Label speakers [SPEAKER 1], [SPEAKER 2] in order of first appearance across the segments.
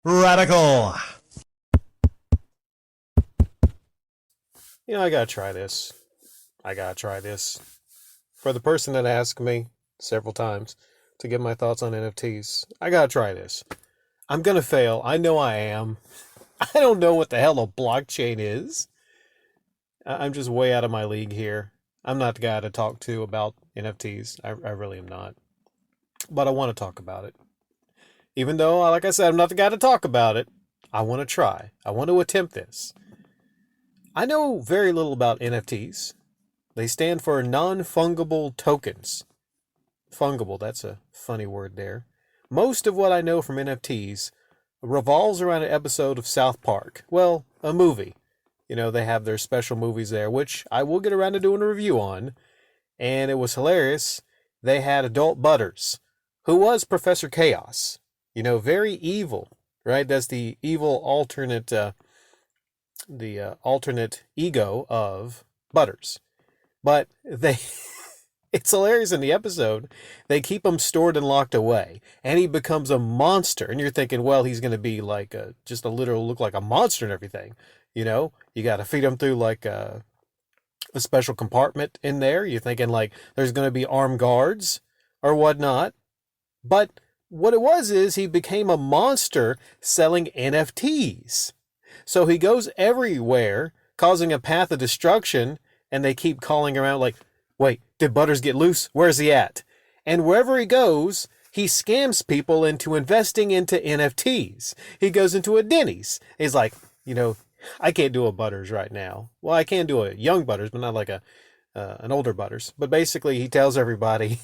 [SPEAKER 1] Radical.
[SPEAKER 2] I gotta try this. I gotta try this. For the person that asked me several times to give my thoughts on NFTs, I gotta try this. I'm gonna fail. I know I am. I don't know what the hell a blockchain is. I'm just way out of my league here. I'm not the guy to talk to about NFTs. I really am not. But I want to talk about it. Even though, like I said, I'm not the guy to talk about it, I want to try. I want to attempt this. I know very little about NFTs. They stand for non-fungible tokens. Fungible, that's a funny word there. Most of what I know from NFTs revolves around an episode of South Park. Well, a movie. They have their special movies there, which I will get around to doing a review on. And it was hilarious. They had Adult Butters, who was Professor Chaos. Very evil, right? That's the evil alternate, alternate ego of Butters. But it's hilarious in the episode. They keep him stored and locked away, and he becomes a monster. And you're thinking, well, he's going to be like just a literal look like a monster and everything. You got to feed him through like a special compartment in there. You're thinking like there's going to be armed guards or whatnot. But what it was is he became a monster selling NFTs. So he goes everywhere, causing a path of destruction, and they keep calling around like, wait, did Butters get loose? Where's he at? And wherever he goes, he scams people into investing into NFTs. He goes into a Denny's. He's like, I can't do a Butters right now. Well, I can do a young Butters, but not like an older Butters. But basically, he tells everybody,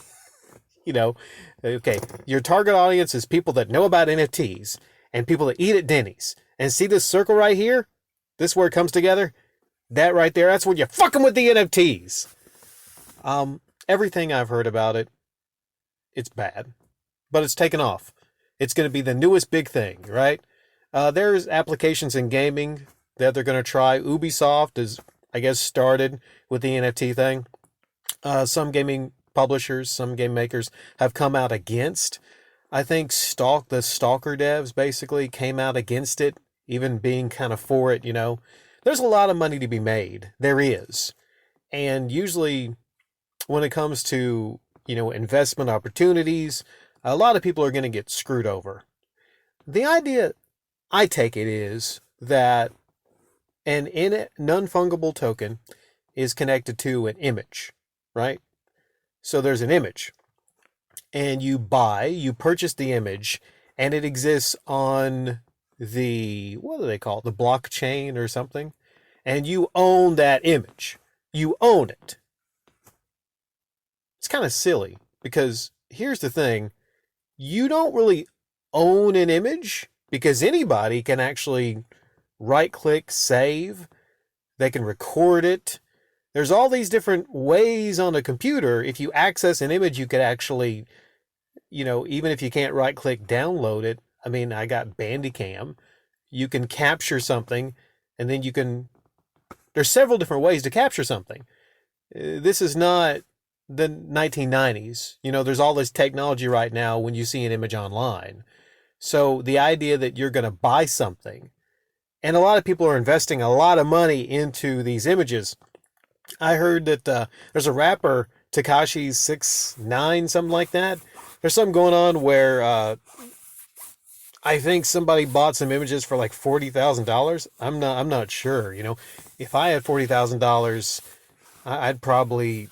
[SPEAKER 2] okay, your target audience is people that know about NFTs and people that eat at Denny's. And see this circle right here? This where it comes together? That right there, that's when you're fucking with the NFTs. Everything I've heard about it, it's bad. But it's taken off. It's going to be the newest big thing, right? There's applications in gaming that they're going to try. Ubisoft is, I guess, started with the NFT thing. Some gaming publishers, some game makers have come out against. I think the Stalker devs basically came out against it, even being kind of for it, There's a lot of money to be made. There is. And usually when it comes to, investment opportunities, a lot of people are going to get screwed over. The idea, I take it, is that an non-fungible token is connected to an image, right? So there's an image, and you purchase the image, and it exists on what do they call it? The blockchain or something, and you own that image. You own it. It's kind of silly because here's the thing. You don't really own an image because anybody can actually right-click, save. They can record it. There's all these different ways on a computer. If you access an image, you could actually, even if you can't right-click download it. I mean, I got Bandicam. You can capture something, and then there's several different ways to capture something. This is not the 1990s. There's all this technology right now when you see an image online. So the idea that you're going to buy something, and a lot of people are investing a lot of money into these images. I heard that there's a rapper, Tekashi 6ix9ine, something like that. There's something going on where I think somebody bought some images for like $40,000. I'm not sure. If I had $40,000, I'd probably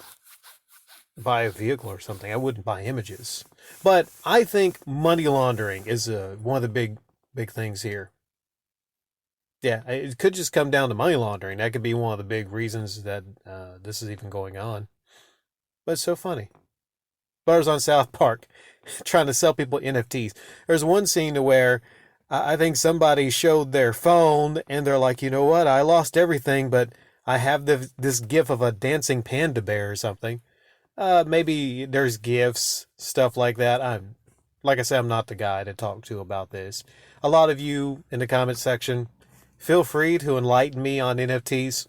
[SPEAKER 2] buy a vehicle or something. I wouldn't buy images. But I think money laundering is one of the big things here. Yeah, it could just come down to money laundering. That could be one of the big reasons that this is even going on. But it's so funny. Butters on South Park trying to sell people NFTs. There's one scene to where I think somebody showed their phone and they're like, you know what? I lost everything, but I have this gif of a dancing panda bear or something. Maybe there's gifs, stuff like that. Like I said, I'm not the guy to talk to about this. A lot of you in the comment section, feel free to enlighten me on NFTs.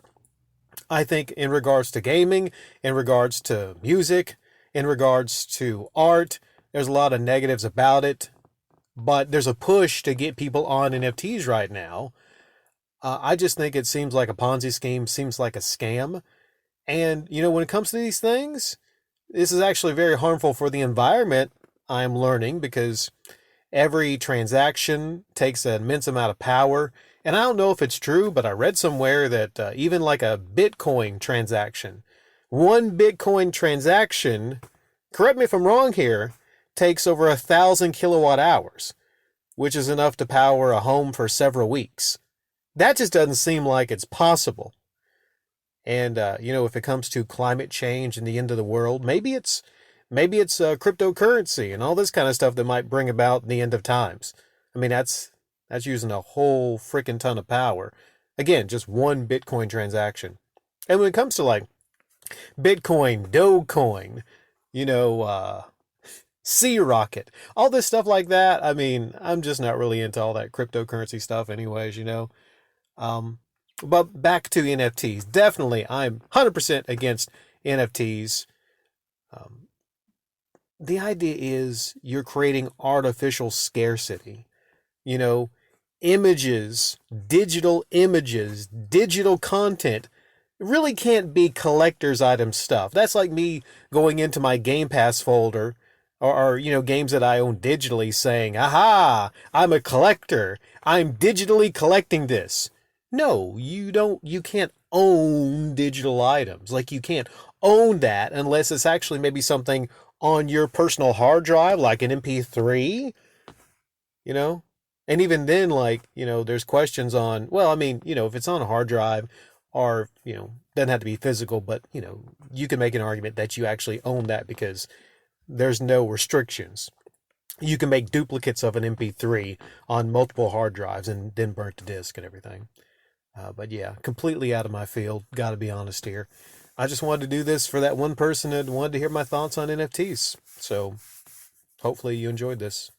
[SPEAKER 2] I think in regards to gaming, in regards to music, in regards to art, there's a lot of negatives about it. but there's a push to get people on NFTs right now. I just think it seems like a Ponzi scheme, seems like a scam. And, when it comes to these things, this is actually very harmful for the environment, I'm learning, because every transaction takes an immense amount of power. And I don't know if it's true, but I read somewhere that even like a Bitcoin transaction, one Bitcoin transaction, correct me if I'm wrong here, takes over 1,000 kilowatt hours, which is enough to power a home for several weeks. That just doesn't seem like it's possible. And if it comes to climate change and the end of the world, maybe it's cryptocurrency and all this kind of stuff that might bring about the end of times. I mean, that's using a whole freaking ton of power. Again, just one Bitcoin transaction. And when it comes to like Bitcoin, Dogecoin, you know, uh, Sea Rocket, all this stuff like that. I mean, I'm just not really into all that cryptocurrency stuff, anyways. Um, but back to NFTs. Definitely, I'm 100% against NFTs. Um, the idea is you're creating artificial scarcity. You know, images, digital content really can't be collector's item stuff. That's like me going into my Game Pass folder or games that I own digitally saying, aha, I'm a collector. I'm digitally collecting this. No, you can't own digital items. Like you can't own that unless it's actually maybe something on your personal hard drive, like an MP3, you know? And even then, like, there's questions on, well, I mean, if it's on a hard drive or, doesn't have to be physical, but, you can make an argument that you actually own that because there's no restrictions. You can make duplicates of an MP3 on multiple hard drives and then burn to disk and everything. But yeah, completely out of my field. Got to be honest here. I just wanted to do this for that one person that wanted to hear my thoughts on NFTs. So hopefully you enjoyed this.